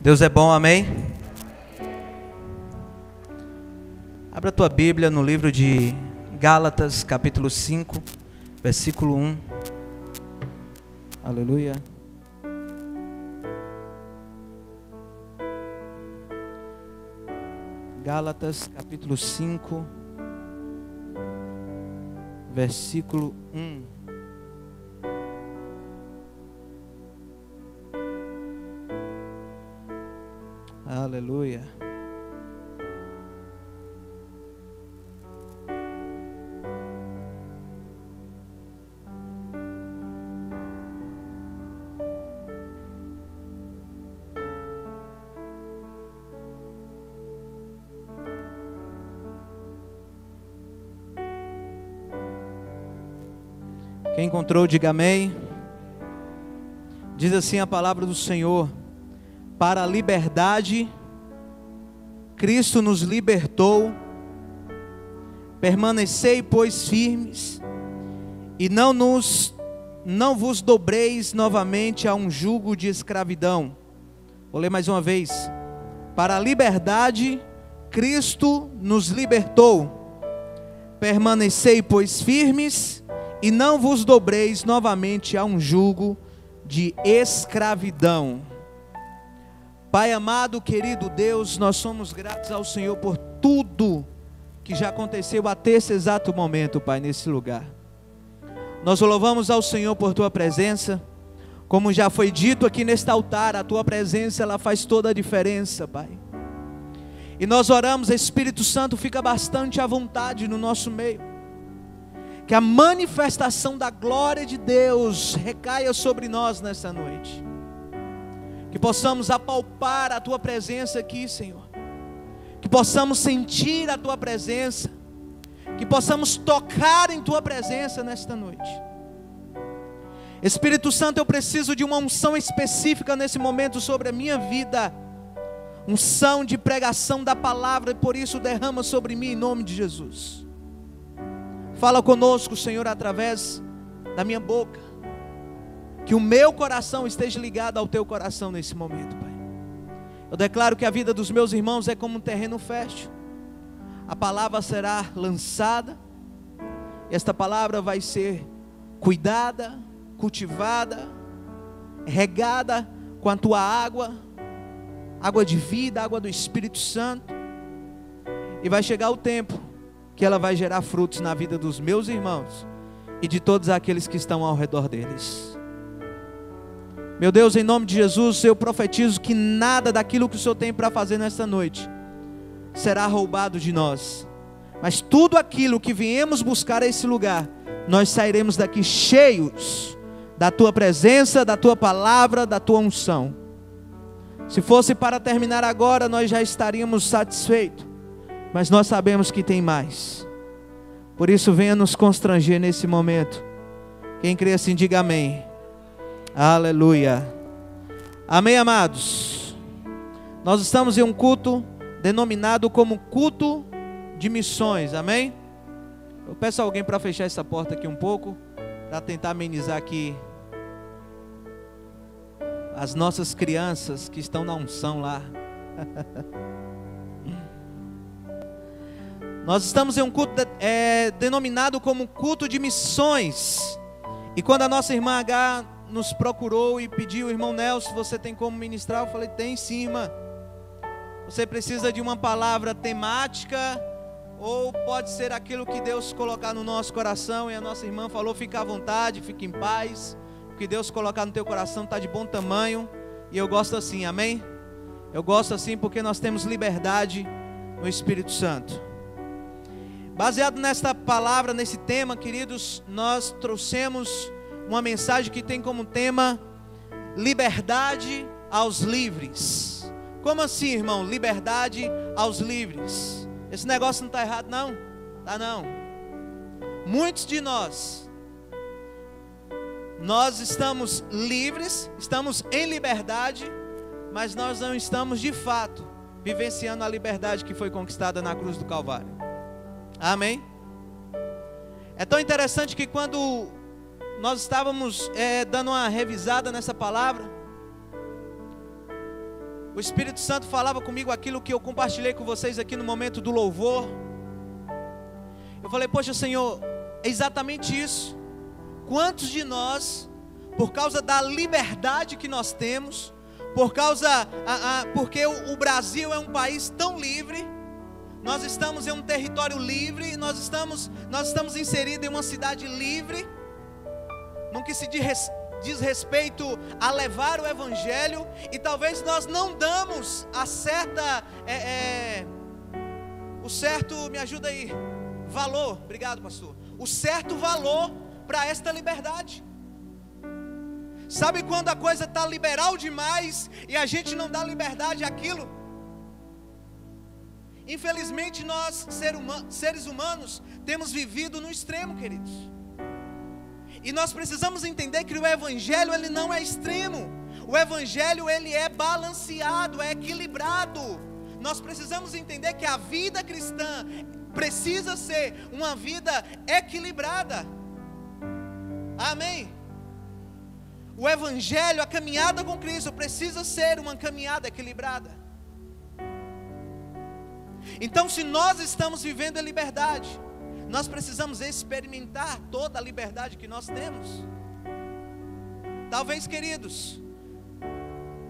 Deus é bom, amém? Abra a tua Bíblia no livro de Gálatas, capítulo 5, versículo 1. Aleluia. Gálatas, capítulo 5, versículo 1. Aleluia. Quem encontrou, diga amém. Diz assim a palavra do Senhor: para a liberdade, Cristo nos libertou. Permanecei, pois, firmes, e não vos dobreis novamente a um jugo de escravidão. Vou ler mais uma vez. Para a liberdade, Cristo nos libertou. Permanecei, pois, firmes, e não vos dobreis novamente a um jugo de escravidão. Pai amado, querido Deus, nós somos gratos ao Senhor por tudo que já aconteceu até esse exato momento, Pai, nesse lugar. Nós louvamos ao Senhor por Tua presença. Como já foi dito aqui neste altar, a Tua presença, ela faz toda a diferença, Pai. E nós oramos, Espírito Santo, fica bastante à vontade no nosso meio. Que a manifestação da glória de Deus recaia sobre nós nessa noite. Que possamos apalpar a Tua presença aqui, Senhor. Que possamos sentir a Tua presença. Que possamos tocar em Tua presença nesta noite. Espírito Santo, eu preciso de uma unção específica nesse momento sobre a minha vida. Unção de pregação da palavra, e por isso derrama sobre mim em nome de Jesus. Fala conosco, Senhor, através da minha boca. Que o meu coração esteja ligado ao Teu coração nesse momento, Pai. Eu declaro que a vida dos meus irmãos é como um terreno fértil. A palavra será lançada. E esta palavra vai ser cuidada, cultivada, regada com a Tua água. Água de vida, água do Espírito Santo. E vai chegar o tempo que ela vai gerar frutos na vida dos meus irmãos e de todos aqueles que estão ao redor deles. Meu Deus, em nome de Jesus, eu profetizo que nada daquilo que o Senhor tem para fazer nesta noite será roubado de nós. Mas tudo aquilo que viemos buscar a esse lugar, nós sairemos daqui cheios da Tua presença, da Tua palavra, da Tua unção. Se fosse para terminar agora, nós já estaríamos satisfeitos. Mas nós sabemos que tem mais. Por isso, venha nos constranger nesse momento. Quem crê assim, diga amém. Aleluia. Amém, amados. Nós estamos em um culto denominado como culto de missões, amém? Eu peço a alguém para fechar essa porta aqui um pouco, para tentar amenizar aqui as nossas crianças que estão na unção lá. Nós estamos em um culto denominado como culto de missões. E quando a nossa irmã H nos procurou e pediu: irmão Nelson, você tem como ministrar? Eu falei: tem sim, irmã. Você precisa de uma palavra temática, ou pode ser aquilo que Deus colocar no nosso coração. E a nossa irmã falou: fica à vontade, fique em paz. O que Deus colocar no teu coração está de bom tamanho. E eu gosto assim, amém? Eu gosto assim porque nós temos liberdade no Espírito Santo. Baseado nesta palavra, nesse tema, queridos, nós trouxemos uma mensagem que tem como tema liberdade aos livres. Como assim, irmão? Liberdade aos livres. Esse negócio não está errado, não? Tá não. Muitos de nós estamos livres, estamos em liberdade, mas nós não estamos de fato vivenciando a liberdade que foi conquistada na cruz do Calvário. Amém? É tão interessante que quando nós estávamos dando uma revisada nessa palavra, O Espírito Santo falava comigo aquilo que eu compartilhei com vocês aqui no momento do louvor. Eu falei, poxa Senhor, é exatamente isso. Quantos de nós, por causa da liberdade que nós temos, porque o Brasil é um país tão livre, nós estamos em um território livre, nós estamos inseridos em uma cidade livre, no que se diz respeito a levar o Evangelho, e talvez nós não damos a certa, o certo, me ajuda aí, valor, obrigado pastor, o certo valor para esta liberdade. Sabe quando a coisa está liberal demais e a gente não dá liberdade àquilo? Infelizmente nós, seres humanos, temos vivido no extremo, queridos. E nós precisamos entender que o Evangelho, ele não é extremo. O Evangelho, ele é balanceado, é equilibrado. Nós precisamos entender que a vida cristã precisa ser uma vida equilibrada. Amém? O Evangelho, a caminhada com Cristo precisa ser uma caminhada equilibrada. Então, se nós estamos vivendo a liberdade, nós precisamos experimentar toda a liberdade que nós temos. Talvez, queridos,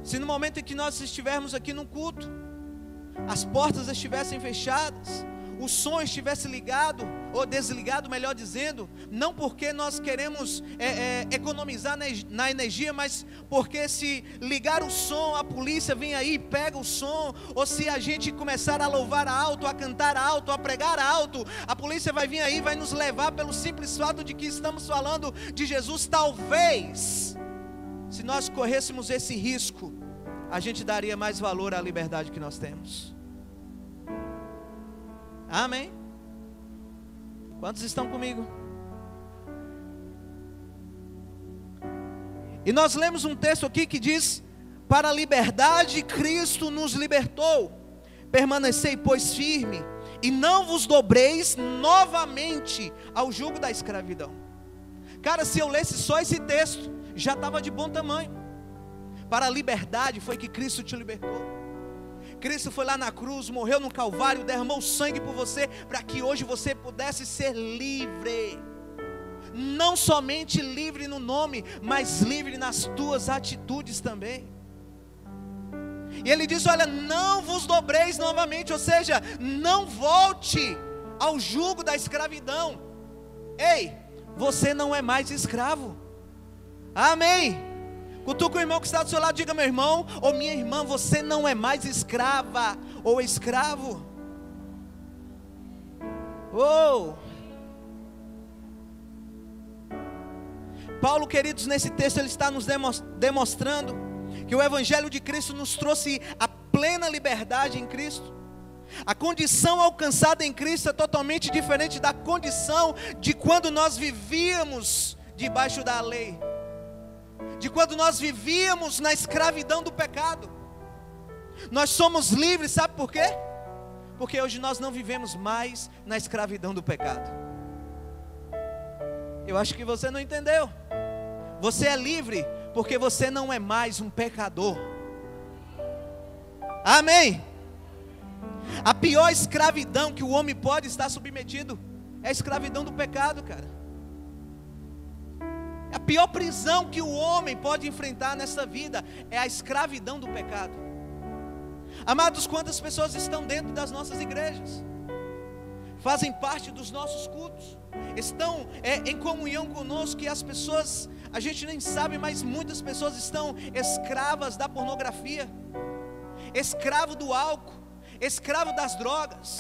se no momento em que nós estivermos aqui no culto, as portas estivessem fechadas, o som estivesse ligado, ou desligado, melhor dizendo, não porque nós queremos economizar na energia, mas porque se ligar o som, a polícia vem aí e pega o som, ou se a gente começar a louvar alto, a cantar alto, a pregar alto, a polícia vai vir aí, vai nos levar pelo simples fato de que estamos falando de Jesus. Talvez, se nós corrêssemos esse risco, a gente daria mais valor à liberdade que nós temos. Amém? Quantos estão comigo? E nós lemos um texto aqui que diz: para a liberdade Cristo nos libertou, permanecei pois firme, e não vos dobreis novamente ao jugo da escravidão. Cara, se eu lesse só esse texto, já estava de bom tamanho. Para a liberdade foi que Cristo te libertou. Cristo foi lá na cruz, morreu no Calvário, derramou sangue por você, para que hoje você pudesse ser livre. Não somente livre no nome, mas livre nas tuas atitudes também. E ele diz: olha, não vos dobreis novamente, ou seja, não volte ao jugo da escravidão. Ei, você não é mais escravo. Amém? Cutuca o irmão que está do seu lado, diga: meu irmão ou minha irmã, você não é mais escrava ou escravo. Oh! Paulo, queridos, nesse texto ele está nos demonstrando que o Evangelho de Cristo nos trouxe a plena liberdade em Cristo. A condição alcançada em Cristo é totalmente diferente da condição de quando nós vivíamos debaixo da lei, de quando nós vivíamos na escravidão do pecado. Nós somos livres, sabe por quê? Porque hoje nós não vivemos mais na escravidão do pecado. Eu acho que você não entendeu. Você é livre porque você não é mais um pecador. Amém? A pior escravidão que o homem pode estar submetido é a escravidão do pecado, cara. A pior prisão que o homem pode enfrentar nessa vida é a escravidão do pecado. Amados, quantas pessoas estão dentro das nossas igrejas, fazem parte dos nossos cultos, estão em comunhão conosco, e as pessoas, a gente nem sabe, mas muitas pessoas estão escravas da pornografia, escravo do álcool, escravo das drogas,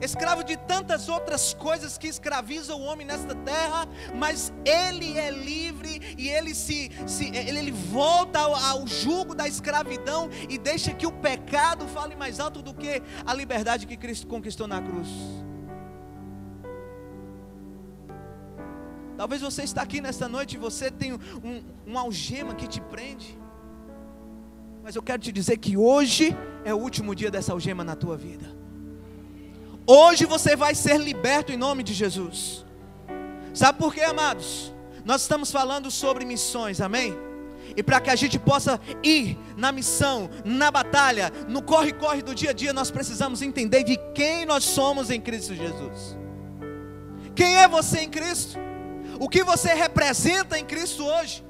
escravo de tantas outras coisas que escravizam o homem nesta terra. Mas ele é livre e ele volta ao jugo da escravidão e deixa que o pecado fale mais alto do que a liberdade que Cristo conquistou na cruz. Talvez você está aqui nesta noite e você tem um algema que te prende, mas eu quero te dizer que hoje é o último dia dessa algema na tua vida. Hoje você vai ser liberto em nome de Jesus. Sabe por quê, amados? Nós estamos falando sobre missões, amém? E para que a gente possa ir na missão, na batalha, no corre-corre do dia a dia, nós precisamos entender de quem nós somos em Cristo Jesus. Quem é você em Cristo? O que você representa em Cristo hoje?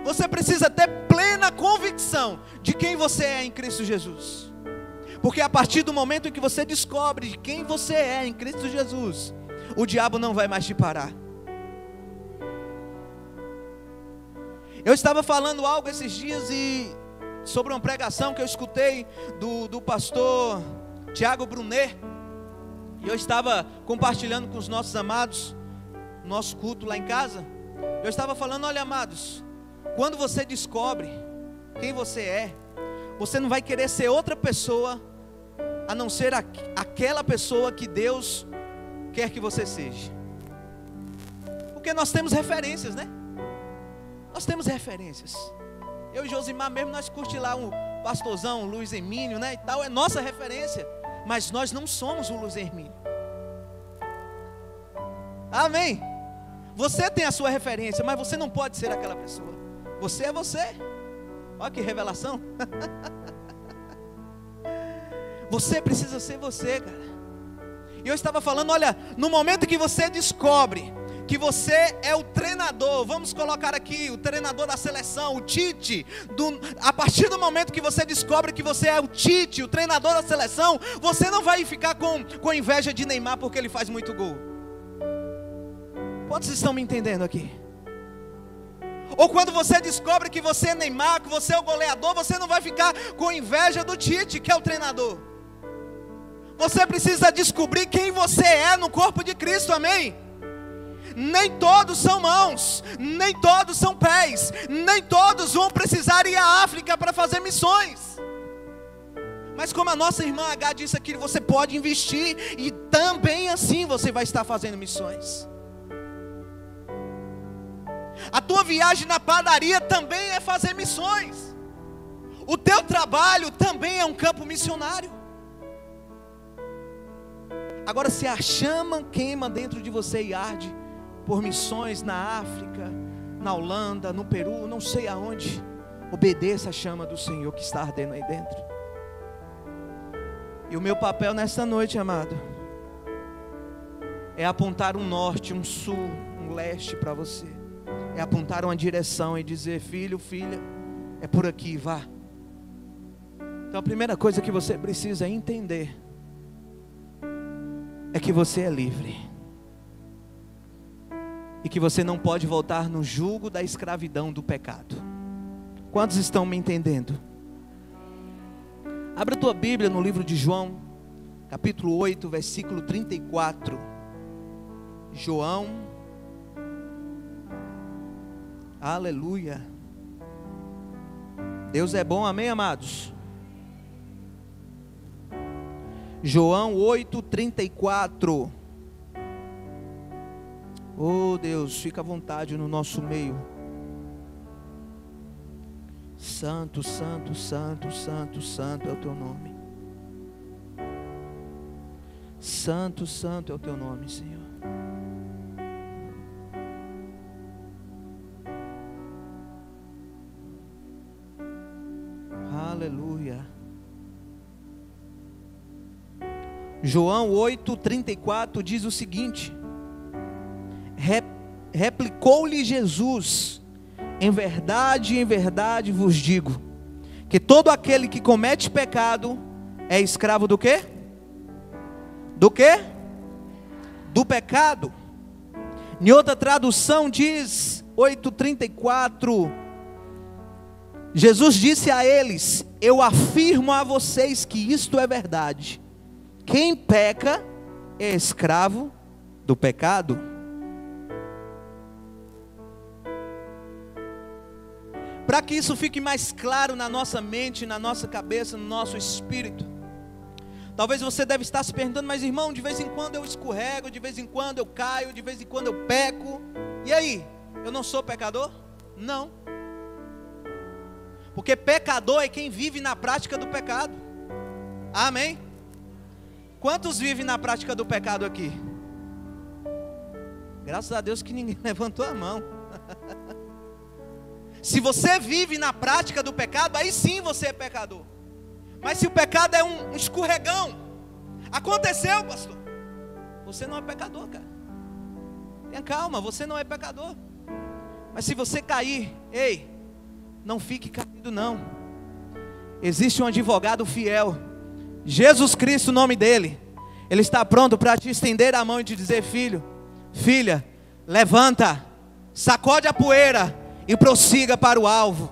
Você precisa ter plena convicção de quem você é em Cristo Jesus. Porque a partir do momento em que você descobre de quem você é em Cristo Jesus, o diabo não vai mais te parar. Eu estava falando algo esses dias sobre uma pregação que eu escutei do pastor Tiago Brunet. E eu estava compartilhando com os nossos amados, nosso culto lá em casa. Eu estava falando, olha amados, quando você descobre quem você é, você não vai querer ser outra pessoa, a não ser aquela pessoa que Deus quer que você seja. Porque nós temos referências, né? Nós temos referências. Eu e Josimar mesmo, nós curtimos lá um pastorzão, o Luiz Hermínio, né, e tal, é nossa referência. Mas nós não somos o Luiz Hermínio. Amém? Você tem a sua referência, mas você não pode ser aquela pessoa. Você é você. Olha que revelação. Você precisa ser você, cara. E eu estava falando, olha, no momento que você descobre que você é o treinador, vamos colocar aqui, o treinador da seleção, o Tite, a partir do momento que você descobre que você é o Tite, o treinador da seleção, você não vai ficar com inveja de Neymar porque ele faz muito gol. Quantos estão me entendendo aqui? Ou quando você descobre que você é Neymar, que você é o goleador, você não vai ficar com inveja do Tite, que é o treinador. Você precisa descobrir quem você é no corpo de Cristo, amém? Nem todos são mãos, nem todos são pés, nem todos vão precisar ir à África para fazer missões. Mas como a nossa irmã H disse aqui, você pode investir e também assim você vai estar fazendo missões. A tua viagem na padaria também é fazer missões. O teu trabalho também é um campo missionário. Agora, se a chama queima dentro de você e arde por missões na África, na Holanda, no Peru, não sei aonde, obedeça a chama do Senhor que está ardendo aí dentro. E o meu papel nessa noite, amado, é apontar um norte, um sul, um leste para você. É apontar uma direção e dizer, filho, filha, é por aqui, vá. Então a primeira coisa que você precisa entender é que você é livre. E que você não pode voltar no jugo da escravidão do pecado. Quantos estão me entendendo? Abra a tua Bíblia no livro de João, capítulo 8, versículo 34. João, aleluia. Deus é bom, amém, amados? João 8, 34. Oh Deus, fica à vontade no nosso meio. Santo, santo, santo, santo, santo é o teu nome. Santo, santo é o teu nome, Senhor. Aleluia. João 8:34 diz o seguinte: replicou-lhe Jesus: em verdade vos digo, que todo aquele que comete pecado é escravo do quê? Do quê? Do pecado. Em outra tradução diz 8:34, Jesus disse a eles: eu afirmo a vocês que isto é verdade. Quem peca é escravo do pecado. Para que isso fique mais claro na nossa mente, na nossa cabeça, no nosso espírito, talvez você deve estar se perguntando: mas irmão, de vez em quando eu escorrego, de vez em quando eu caio, de vez em quando eu peco, e aí, eu não sou pecador? Não, porque pecador é quem vive na prática do pecado. Amém? Quantos vivem na prática do pecado aqui? Graças a Deus que ninguém levantou a mão. Se você vive na prática do pecado, aí sim você é pecador. Mas se o pecado é um escorregão, aconteceu, pastor, você não é pecador, cara. Tenha calma, você não é pecador. Mas se você cair, ei, não fique caído não. Existe um advogado fiel, Jesus Cristo, o nome dele. Ele está pronto para te estender a mão e te dizer: filho, filha, levanta, sacode a poeira e prossiga para o alvo.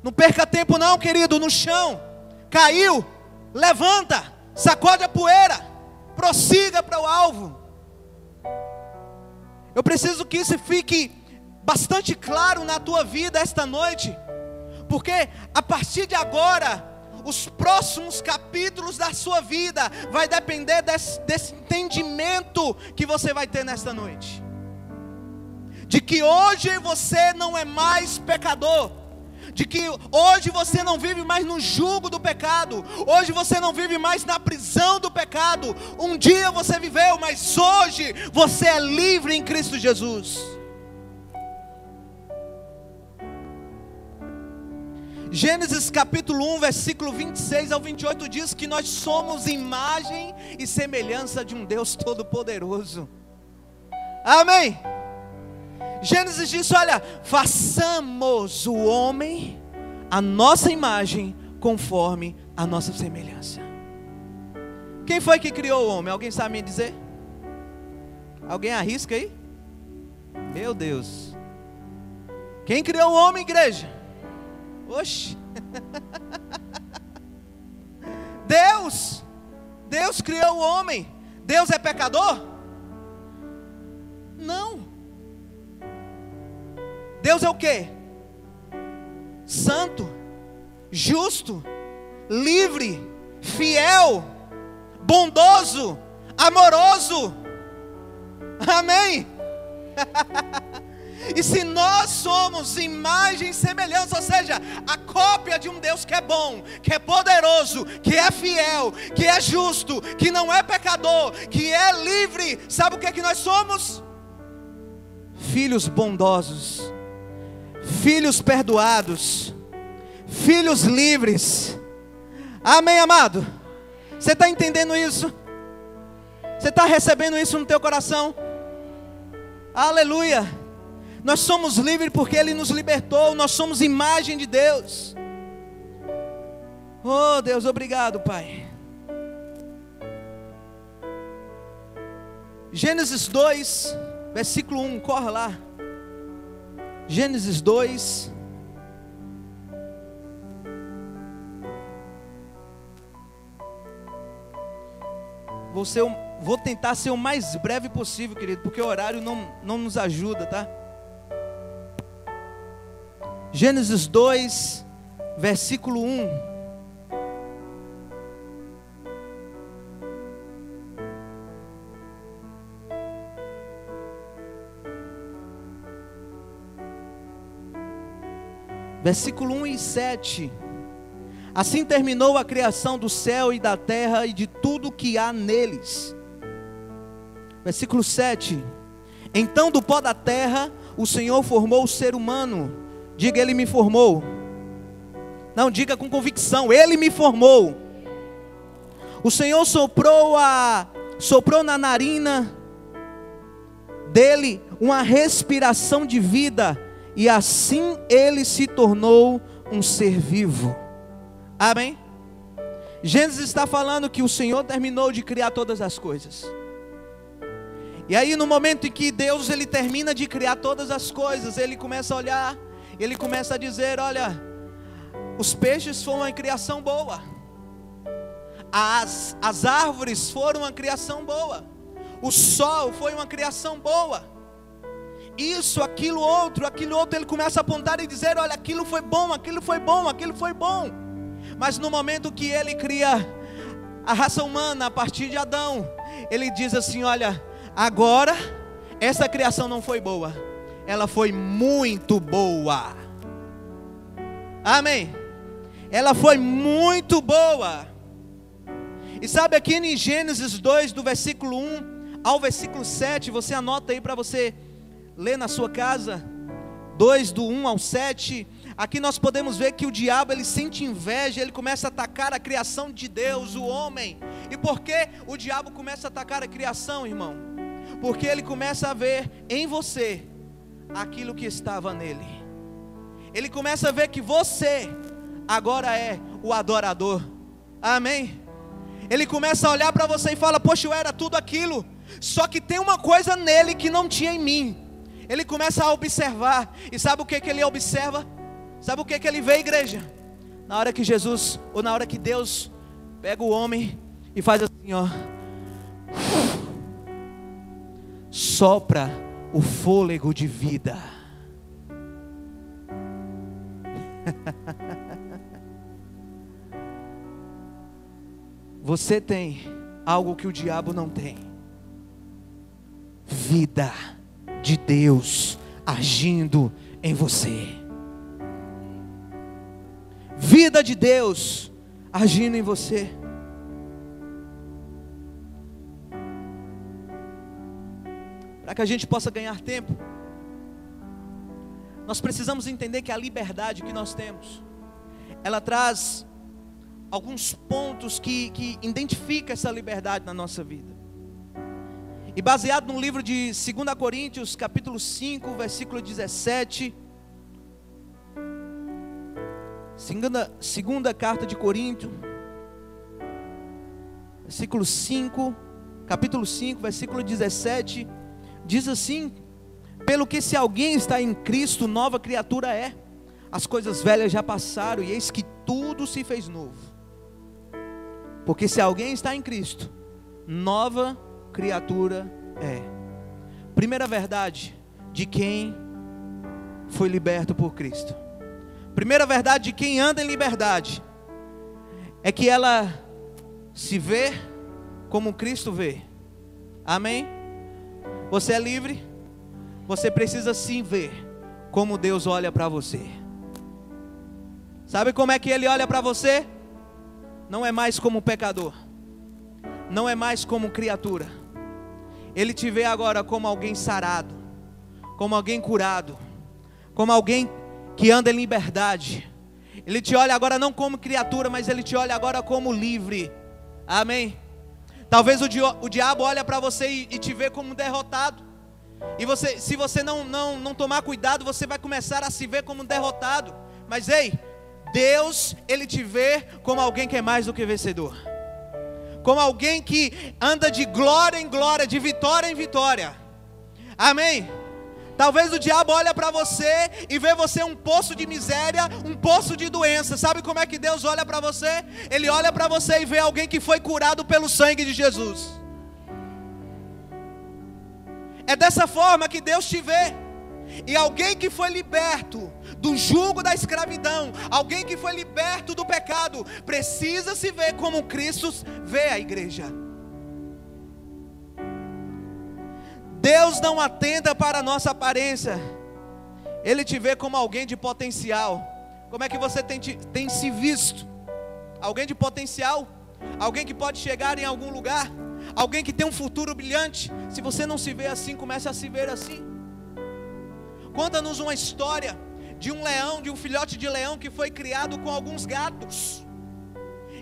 Não perca tempo não, querido, no chão. Caiu, levanta, sacode a poeira, prossiga para o alvo. Eu preciso que isso fique bastante claro na tua vida esta noite, porque a partir de agora, os próximos capítulos da sua vida vai depender desse entendimento que você vai ter nesta noite, de que hoje você não é mais pecador, de que hoje você não vive mais no jugo do pecado, hoje você não vive mais na prisão do pecado. Um dia você viveu, mas hoje você é livre em Cristo Jesus. Gênesis capítulo 1, versículo 26 ao 28 diz que nós somos imagem e semelhança de um Deus todo-poderoso. Amém? Gênesis diz: olha, façamos o homem a nossa imagem, conforme a nossa semelhança. Quem foi que criou o homem? Alguém sabe me dizer? Alguém arrisca aí? Meu Deus. Quem criou o homem, igreja? Oxe. Deus criou o homem. Deus é pecador? Não. Deus é o quê? Santo, justo, livre, fiel, bondoso, amoroso. Amém? E se nós somos imagem e semelhança, ou seja, a cópia de um Deus que é bom, que é poderoso, que é fiel, que é justo, que não é pecador, que é livre, sabe o que é que nós somos? Filhos bondosos, filhos perdoados, filhos livres. Amém, amado? Você está entendendo isso? Você está recebendo isso no teu coração? Aleluia! Nós somos livres porque Ele nos libertou. Nós somos imagem de Deus. Oh Deus, obrigado, Pai. Gênesis 2, versículo 1, corre lá. Gênesis 2. Vou tentar ser o mais breve possível, querido, porque o horário não nos ajuda, tá? Gênesis 2, versículo 1. Versículo 1 e 7. Assim terminou a criação do céu e da terra e de tudo que há neles. Versículo 7. Então do pó da terra o Senhor formou o ser humano. Diga: Ele me formou. Não, diga com convicção: Ele me formou. O Senhor soprou na narina dele uma respiração de vida, e assim ele se tornou um ser vivo. Amém? Gênesis está falando que o Senhor terminou de criar todas as coisas. E aí no momento em que Deus ele termina de criar todas as coisas, Ele começa a olhar, Ele começa a dizer: olha, os peixes foram uma criação boa, as árvores foram uma criação boa, o sol foi uma criação boa, isso, aquilo outro, Ele começa a apontar e dizer: olha, aquilo foi bom, aquilo foi bom, aquilo foi bom. Mas no momento que Ele cria a raça humana a partir de Adão, Ele diz assim: olha, agora essa criação não foi boa, ela foi muito boa. Amém? Ela foi muito boa. E sabe, aqui em Gênesis 2, do versículo 1 ao versículo 7, você anota aí para você ler na sua casa. 2, do 1 ao 7, aqui nós podemos ver que o diabo, ele sente inveja, ele começa a atacar a criação de Deus, o homem. E por que o diabo começa a atacar a criação, irmão? Porque ele começa a ver em você aquilo que estava nele. Ele começa a ver que você agora é o adorador. Amém? Ele começa a olhar para você e fala: poxa, eu era tudo aquilo, só que tem uma coisa nele que não tinha em mim. Ele começa a observar. E sabe o que ele observa? Sabe o que ele vê, igreja? Na hora que Jesus, ou na hora que Deus pega o homem e faz assim, ó, sopra o fôlego de vida. Você tem algo que o diabo não tem: vida de Deus agindo em você. Vida de Deus agindo em você. Para que a gente possa ganhar tempo, nós precisamos entender que a liberdade que nós temos, ela traz alguns pontos que identificam essa liberdade na nossa vida. E baseado no livro de 2 Coríntios, capítulo 5, versículo 17. Segunda carta de Coríntios, capítulo 5, versículo 17. Diz assim: pelo que se alguém está em Cristo, nova criatura é. As coisas velhas já passaram, e eis que tudo se fez novo. Porque se alguém está em Cristo, nova criatura é. Primeira verdade de quem foi liberto por Cristo. Primeira verdade de quem anda em liberdade é que ela se vê como Cristo vê. Amém? Você é livre. Você precisa se ver como Deus olha para você. Sabe como é que Ele olha para você? Não é mais como pecador, não é mais como criatura. Ele te vê agora como alguém sarado, como alguém curado, como alguém que anda em liberdade. Ele te olha agora não como criatura, mas Ele te olha agora como livre. Amém? Talvez o diabo olhe para você e te vê como derrotado. E você, se você não tomar cuidado, você vai começar a se ver como derrotado. Mas ei, Deus, Ele te vê como alguém que é mais do que vencedor, como alguém que anda de glória em glória, de vitória em vitória. Amém? Talvez o diabo olhe para você e vê você um poço de miséria, um poço de doença. Sabe como é que Deus olha para você? Ele olha para você e vê alguém que foi curado pelo sangue de Jesus. É dessa forma que Deus te vê. E alguém que foi liberto do jugo da escravidão, alguém que foi liberto do pecado, precisa se ver como Cristo vê a igreja. Deus não atenta para a nossa aparência. Ele te vê como alguém de potencial. Como é que você tem se visto? Alguém de potencial? Alguém que pode chegar em algum lugar? Alguém que tem um futuro brilhante? Se você não se vê assim, comece a se ver assim. Conta-nos uma história de um leão, de um filhote de leão que foi criado com alguns gatos.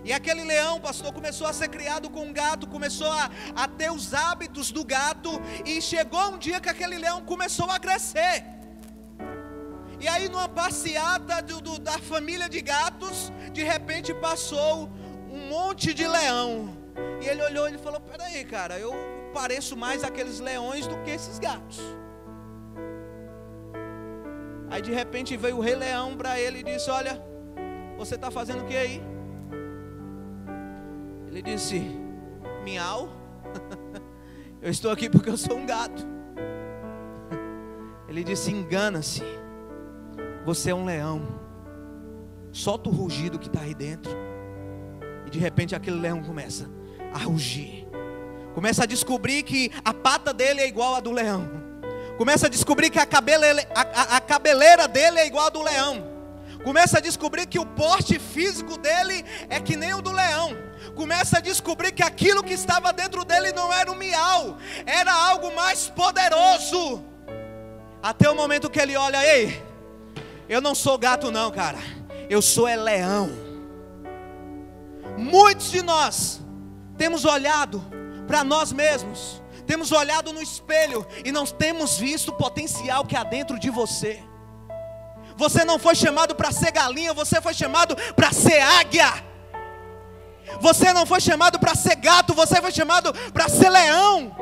E aquele leão, pastor, começou a ser criado com um gato, começou a ter os hábitos do gato. E chegou um dia que aquele leão começou a crescer. E aí numa passeata da família de gatos, de repente passou um monte de leão. E ele olhou e falou: peraí, cara, eu pareço mais aqueles leões do que esses gatos. Aí de repente veio o rei leão para ele e disse: olha, você está fazendo o que aí? Ele disse: miau. Eu estou aqui porque eu sou um gato. Ele disse: engana-se, você é um leão. Solta o rugido que está aí dentro. E de repente aquele leão começa a rugir. Começa a descobrir que a pata dele é igual a do leão. Começa a descobrir que a cabeleira dele é igual a do leão. Começa a descobrir que o porte físico dele é que nem o do leão. Começa a descobrir que aquilo que estava dentro dele não era um miau, era algo mais poderoso. Até o momento que ele olha: ei, Eu não sou gato não, cara. Eu sou leão. Muitos de nós temos olhado para nós mesmos, temos olhado no espelho e não temos visto o potencial que há dentro de você. Você não foi chamado para ser galinha, você foi chamado para ser águia. Você não foi chamado para ser gato, você foi chamado para ser leão.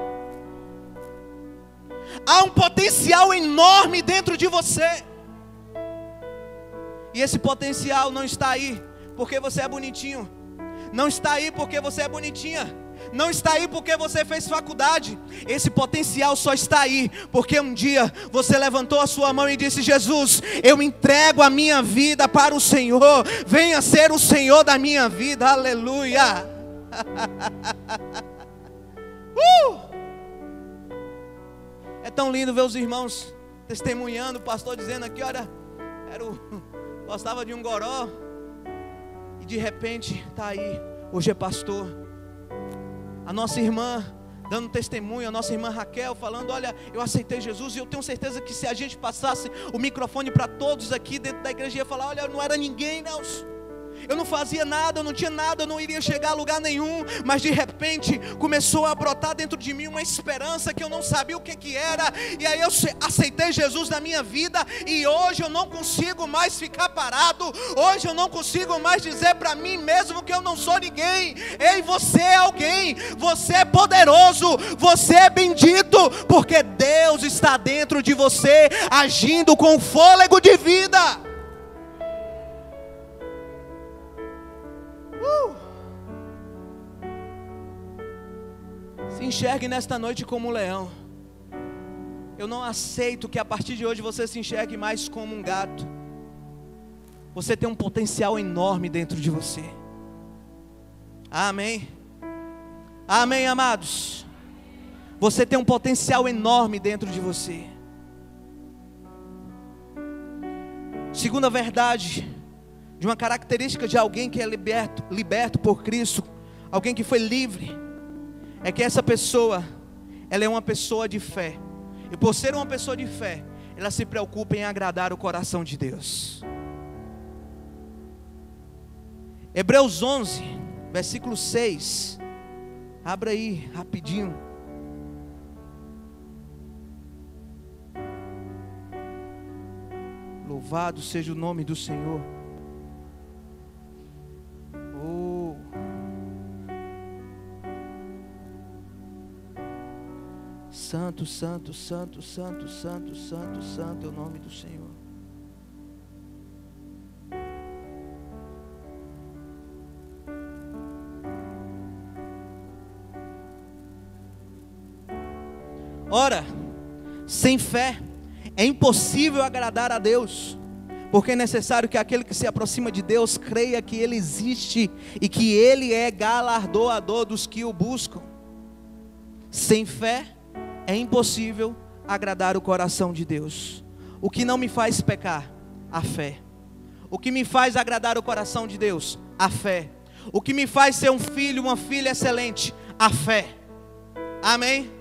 Há um potencial enorme dentro de você. E esse potencial não está aí porque você é bonitinho. Não está aí porque você é bonitinha. Não está aí porque você fez faculdade. Esse potencial só está aí porque um dia você levantou a sua mão e disse: Jesus, eu entrego a minha vida para o Senhor. Venha ser o Senhor da minha vida. Aleluia. É tão lindo ver os irmãos testemunhando, o pastor dizendo aqui: olha, gostava de um goró e de repente está aí, hoje é pastor. A nossa irmã dando testemunho, a nossa irmã Raquel falando: olha, eu aceitei Jesus. E eu tenho certeza que se a gente passasse o microfone para todos aqui dentro da igreja, ia falar: olha, eu não era ninguém, Nelson. Eu não fazia nada, eu não tinha nada, eu não iria chegar a lugar nenhum. Mas de repente começou a brotar dentro de mim uma esperança que eu não sabia o que era. E aí eu aceitei Jesus na minha vida. E hoje eu não consigo mais ficar parado. Hoje eu não consigo mais dizer para mim mesmo que eu não sou ninguém. Ei, você é alguém. Você é poderoso. Você é bendito. Porque Deus está dentro de você, agindo com fôlego de vida. Se enxergue nesta noite como um leão. Eu não aceito que a partir de hoje você se enxergue mais como um gato. Você tem um potencial enorme dentro de você. Amém? Amém, amados? Você tem um potencial enorme dentro de você. Segunda verdade, de uma característica de alguém que é liberto por Cristo, alguém que foi livre, é que essa pessoa, ela é uma pessoa de fé. E por ser uma pessoa de fé, ela se preocupa em agradar o coração de Deus. Hebreus 11, versículo 6. Abra aí, rapidinho. Louvado seja o nome do Senhor. Santo, santo, santo, santo, santo, santo, santo é o nome do Senhor. Ora, sem fé é impossível agradar a Deus, porque é necessário que aquele que se aproxima de Deus creia que Ele existe e que Ele é galardoador dos que o buscam. Sem fé é impossível agradar o coração de Deus. O que não me faz pecar? A fé. O que me faz agradar o coração de Deus? A fé. O que me faz ser um filho, uma filha excelente? A fé. Amém?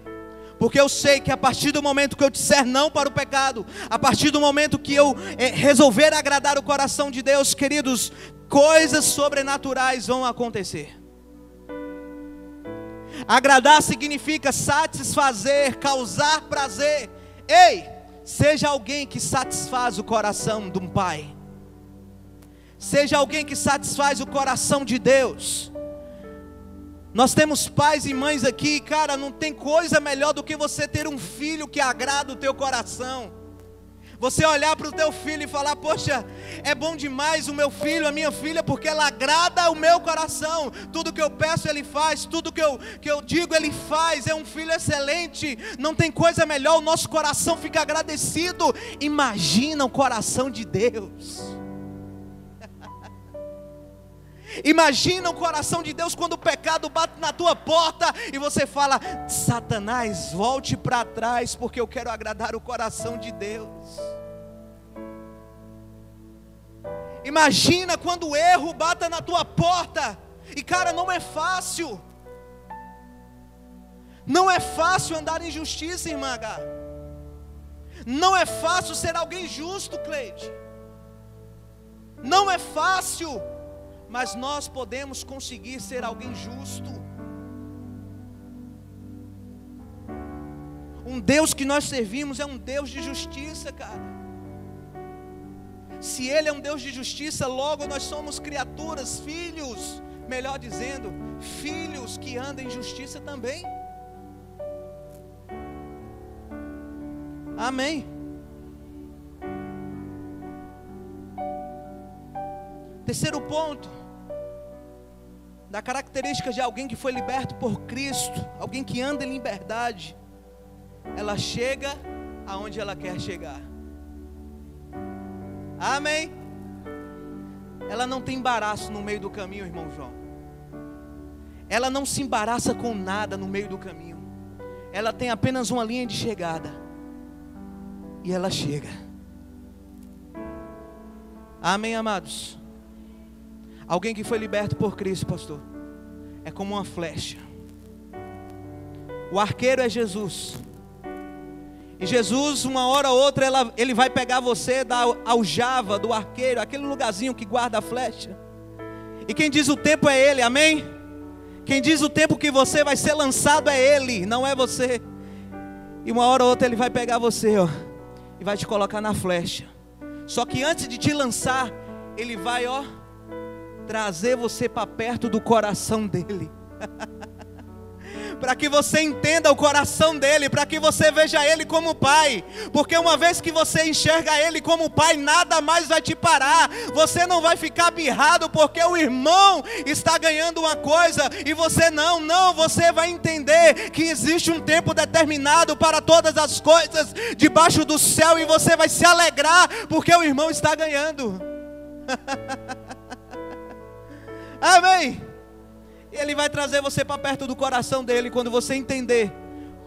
Porque eu sei que a partir do momento que eu disser não para o pecado, a partir do momento que eu resolver agradar o coração de Deus, queridos, coisas sobrenaturais vão acontecer. Agradar significa satisfazer, causar prazer. Ei, seja alguém que satisfaz o coração de um pai. Seja alguém que satisfaz o coração de Deus. Nós temos pais e mães aqui, cara, não tem coisa melhor do que você ter um filho que agrada o teu coração. Você olhar para o teu filho e falar: poxa, é bom demais o meu filho, a minha filha, porque ela agrada o meu coração. Tudo que eu peço ele faz, tudo que eu digo ele faz. É um filho excelente, não tem coisa melhor, o nosso coração fica agradecido. Imagina o coração de Deus. Imagina o coração de Deus quando o pecado bate na tua porta e você fala: Satanás, volte para trás, porque eu quero agradar o coração de Deus. Imagina quando o erro bata na tua porta. E cara, não é fácil. Não é fácil andar em justiça, irmã H. Não é fácil ser alguém justo, Cleide. Não é fácil, mas nós podemos conseguir ser alguém justo. Um Deus que nós servimos é um Deus de justiça, cara. Se Ele é um Deus de justiça, logo nós somos criaturas, filhos, melhor dizendo, filhos que andam em justiça também. Amém. Terceiro ponto, da característica de alguém que foi liberto por Cristo, alguém que anda em liberdade, ela chega aonde ela quer chegar. Amém. Ela não tem embaraço no meio do caminho, irmão João. Ela não se embaraça com nada no meio do caminho. Ela tem apenas uma linha de chegada. E ela chega. Amém, amados. Alguém que foi liberto por Cristo, pastor, é como uma flecha. O arqueiro é Jesus. E Jesus, uma hora ou outra, Ele vai pegar você da aljava do arqueiro, aquele lugarzinho que guarda a flecha. E quem diz o tempo é Ele, amém? Quem diz o tempo que você vai ser lançado é Ele, não é você. E uma hora ou outra Ele vai pegar você, ó, e vai te colocar na flecha. Só que antes de te lançar, Ele vai, ó, trazer você para perto do coração dEle. Para que você entenda o coração dEle, para que você veja Ele como Pai, porque uma vez que você enxerga Ele como Pai, nada mais vai te parar. Você não vai ficar birrado porque o irmão está ganhando uma coisa e você não, você vai entender que existe um tempo determinado para todas as coisas debaixo do céu, e você vai se alegrar porque o irmão está ganhando. Amém. Ele vai trazer você para perto do coração dele. Quando você entender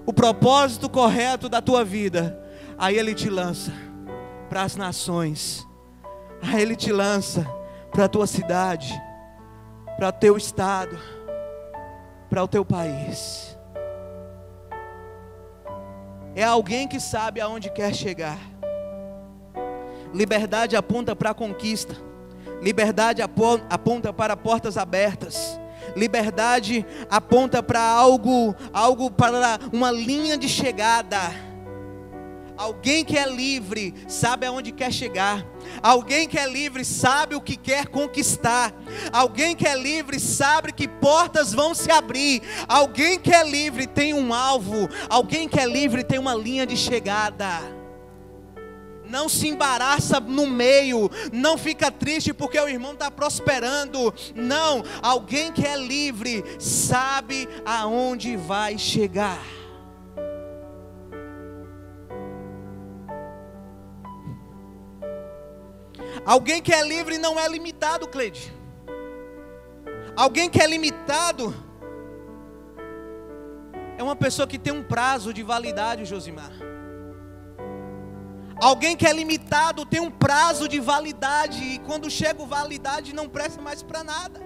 o propósito correto da tua vida, aí Ele te lança para as nações. Aí Ele te lança para a tua cidade, para o teu estado, para o teu país. É alguém que sabe aonde quer chegar. Liberdade aponta para a conquista. Liberdade aponta para portas abertas. Liberdade aponta para algo para uma linha de chegada. Alguém que é livre sabe aonde quer chegar. Alguém que é livre sabe o que quer conquistar. Alguém que é livre sabe que portas vão se abrir. Alguém que é livre tem um alvo. Alguém que é livre tem uma linha de chegada. Não se embaraça no meio, não fica triste porque o irmão está prosperando. Não, alguém que é livre sabe aonde vai chegar. Alguém que é livre não é limitado, Cleide. Alguém que é limitado é uma pessoa que tem um prazo de validade, Josimar. Alguém que é limitado tem um prazo de validade, e quando chega a validade não presta mais para nada.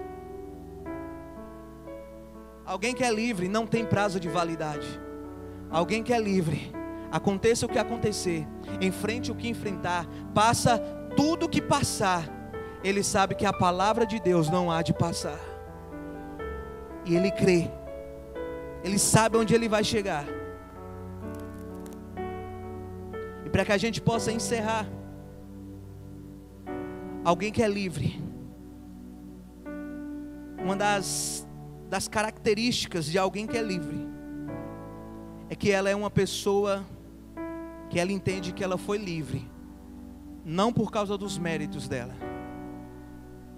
Alguém que é livre não tem prazo de validade. Alguém que é livre, aconteça o que acontecer, enfrente o que enfrentar, passa tudo o que passar, ele sabe que a palavra de Deus não há de passar. E ele crê, ele sabe onde ele vai chegar. Para que a gente possa encerrar, alguém que é livre, uma das características de alguém que é livre, é que ela é uma pessoa que ela entende que ela foi livre, não por causa dos méritos dela,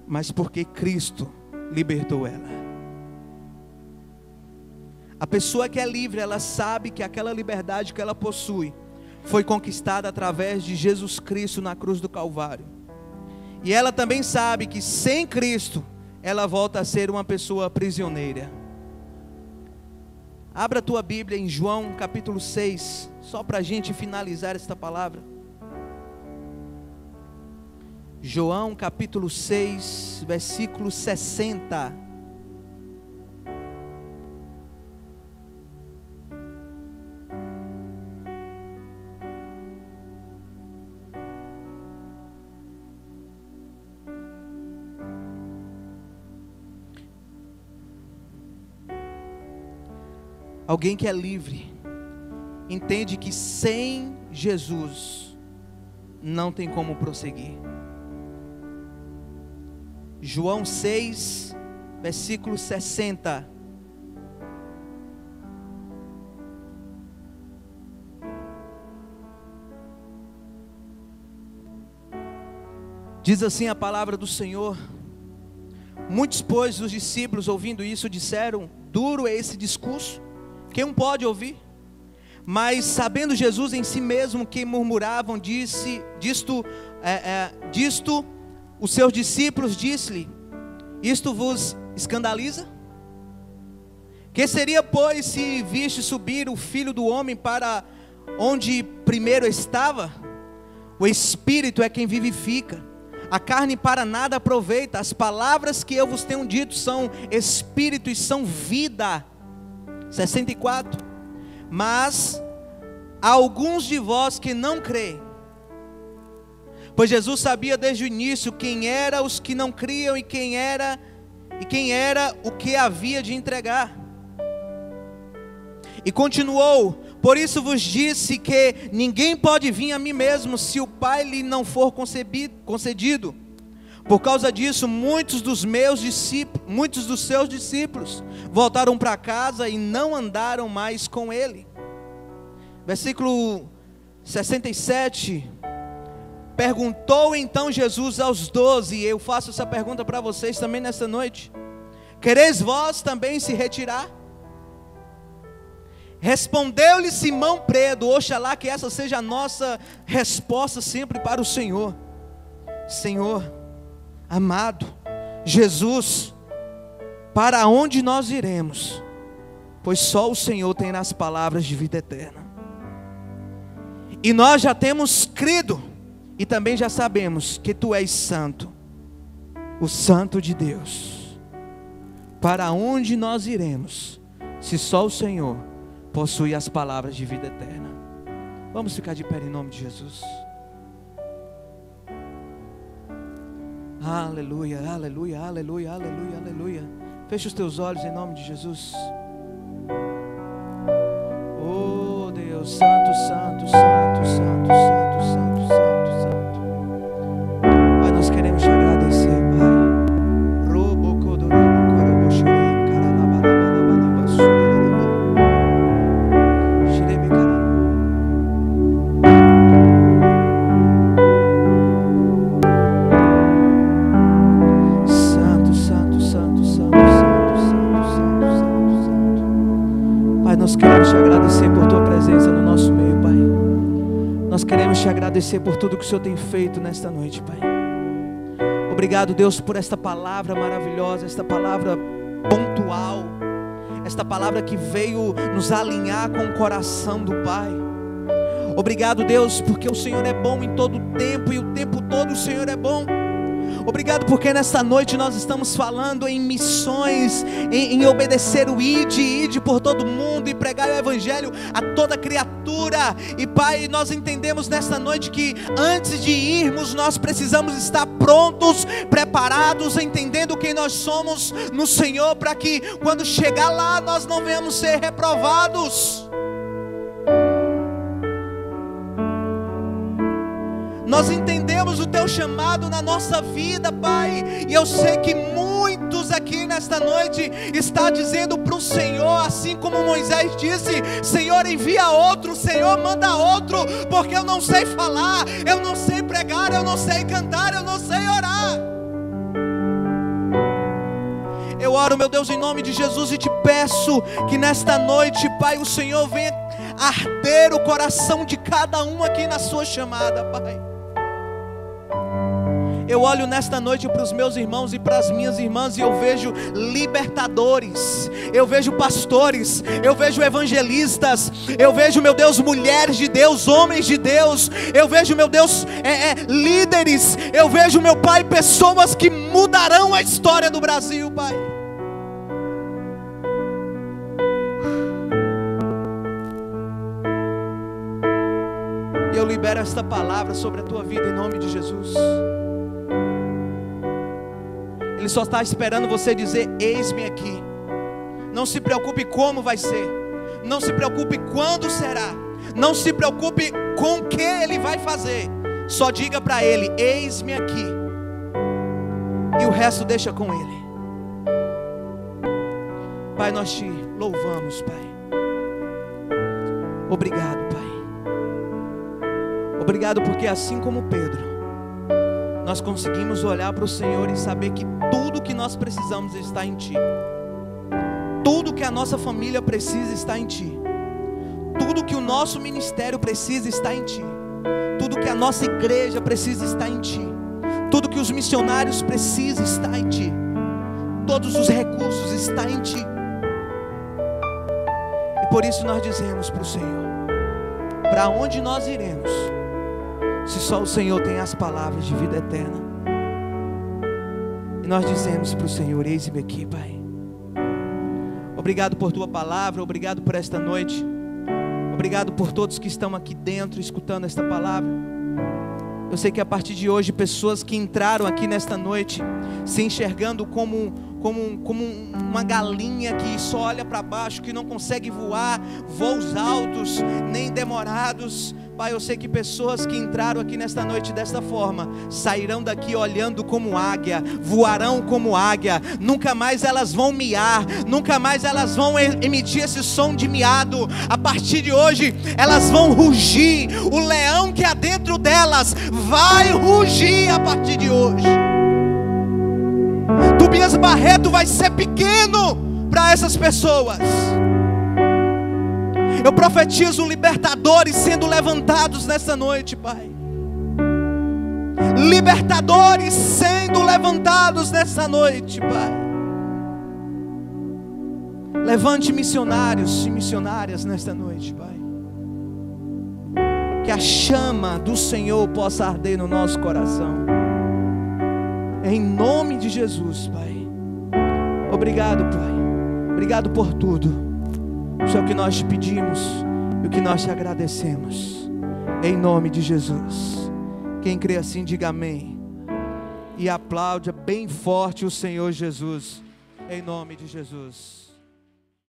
mas porque Cristo libertou ela. A pessoa que é livre, ela sabe que aquela liberdade que ela possui foi conquistada através de Jesus Cristo na cruz do Calvário. E ela também sabe que sem Cristo, ela volta a ser uma pessoa prisioneira. Abra a tua Bíblia em João capítulo 6, só para a gente finalizar esta palavra. João capítulo 6, versículo 60. Alguém que é livre entende que sem Jesus não tem como prosseguir. João 6, versículo 60. Diz assim a palavra do Senhor: muitos, pois, dos discípulos, ouvindo isso, disseram: duro é esse discurso, quem pode ouvir? Mas sabendo Jesus em si mesmo que murmuravam, disto os seus discípulos, disse-lhe: isto vos escandaliza? Que seria, pois, se viste subir o Filho do Homem para onde primeiro estava? O Espírito é quem vivifica, a carne para nada aproveita. As palavras que eu vos tenho dito são Espírito e são vida. 64. Mas há alguns de vós que não creem. Pois Jesus sabia desde o início quem eram os que não criam e quem era o que havia de entregar. E continuou: por isso vos disse que ninguém pode vir a mim mesmo se o Pai lhe não for concedido. Por causa disso, muitos dos seus discípulos voltaram para casa e não andaram mais com ele. Versículo 67. Perguntou então Jesus aos 12, e eu faço essa pergunta para vocês também nesta noite: quereis vós também se retirar? Respondeu-lhe Simão Pedro, oxalá que essa seja a nossa resposta sempre para o Senhor: Senhor, amado Jesus, para onde nós iremos? Pois só o Senhor tem as palavras de vida eterna. E nós já temos crido, e também já sabemos que Tu és santo, o Santo de Deus. Para onde nós iremos, se só o Senhor possui as palavras de vida eterna? Vamos ficar de pé em nome de Jesus. Aleluia, aleluia, aleluia, aleluia, aleluia. Feche os teus olhos em nome de Jesus. Oh Deus, santo, santo, santo, santo, santo, santo, santo, santo. Pai, nós queremos te agradecer, Pai. Nós queremos te agradecer por Tua presença no nosso meio, Pai. Nós queremos te agradecer por tudo que o Senhor tem feito nesta noite, Pai. Obrigado, Deus, por esta palavra maravilhosa, esta palavra pontual, esta palavra que veio nos alinhar com o coração do Pai. Obrigado, Deus, porque o Senhor é bom em todo o tempo, e o tempo todo o Senhor é bom. Obrigado porque nesta noite nós estamos falando em missões, em obedecer o ide por todo mundo e pregar o Evangelho a toda criatura. E Pai, nós entendemos nesta noite que antes de irmos nós precisamos estar prontos, preparados, entendendo quem nós somos no Senhor, para que quando chegar lá nós não venhamos ser reprovados. Nós entendemos o Teu chamado na nossa vida, Pai, e eu sei que muitos aqui nesta noite estão dizendo para o Senhor, assim como Moisés disse: Senhor, envia outro, Senhor, manda outro, porque eu não sei falar, eu não sei pregar, eu não sei cantar, eu não sei orar. Eu oro, meu Deus, em nome de Jesus, e te peço que nesta noite, Pai, o Senhor venha arder o coração de cada um aqui na sua chamada, Pai. Eu olho nesta noite para os meus irmãos e para as minhas irmãs, e eu vejo libertadores, eu vejo pastores, eu vejo evangelistas, eu vejo, meu Deus, mulheres de Deus, homens de Deus, eu vejo, meu Deus, líderes, eu vejo, meu Pai, pessoas que mudarão a história do Brasil, Pai. Eu libero esta palavra sobre a tua vida em nome de Jesus. Ele só está esperando você dizer: eis-me aqui. Não se preocupe como vai ser, Não se preocupe quando será. Não se preocupe com o que Ele vai fazer. Só diga para Ele: eis-me aqui. E o resto deixa com Ele. Pai, nós te louvamos, Pai. Obrigado, Pai. Obrigado porque assim como Pedro, nós conseguimos olhar para o Senhor e saber que tudo que nós precisamos está em Ti. Tudo que a nossa família precisa está em Ti. Tudo que o nosso ministério precisa está em Ti. Tudo que a nossa igreja precisa está em Ti. Tudo que os missionários precisam está em Ti. Todos os recursos estão em Ti. E por isso nós dizemos para o Senhor: para onde nós iremos, se só o Senhor tem as palavras de vida eterna? E nós dizemos para o Senhor: eis-me aqui, Pai. Obrigado por Tua palavra, obrigado por esta noite. Obrigado por todos que estão aqui dentro escutando esta palavra. Eu sei que a partir de hoje, pessoas que entraram aqui nesta noite se enxergando como uma galinha que só olha para baixo, que não consegue voar voos altos nem demorados. Pai, eu sei que pessoas que entraram aqui nesta noite desta forma sairão daqui olhando como águia, voarão como águia. Nunca mais elas vão miar, nunca mais elas vão emitir esse som de miado. A partir de hoje elas vão rugir. O leão que há dentro delas vai rugir a partir de hoje. Tobias Barreto vai ser pequeno para essas pessoas. Eu profetizo libertadores sendo levantados nessa noite, Pai. Libertadores sendo levantados nessa noite, Pai. Levante missionários e missionárias nesta noite, Pai. Que a chama do Senhor possa arder no nosso coração. Em nome de Jesus, Pai. Obrigado, Pai. Obrigado por tudo. Isso é o que nós te pedimos e o que nós te agradecemos. Em nome de Jesus. Quem crê assim, diga amém. E aplaude bem forte o Senhor Jesus. Em nome de Jesus.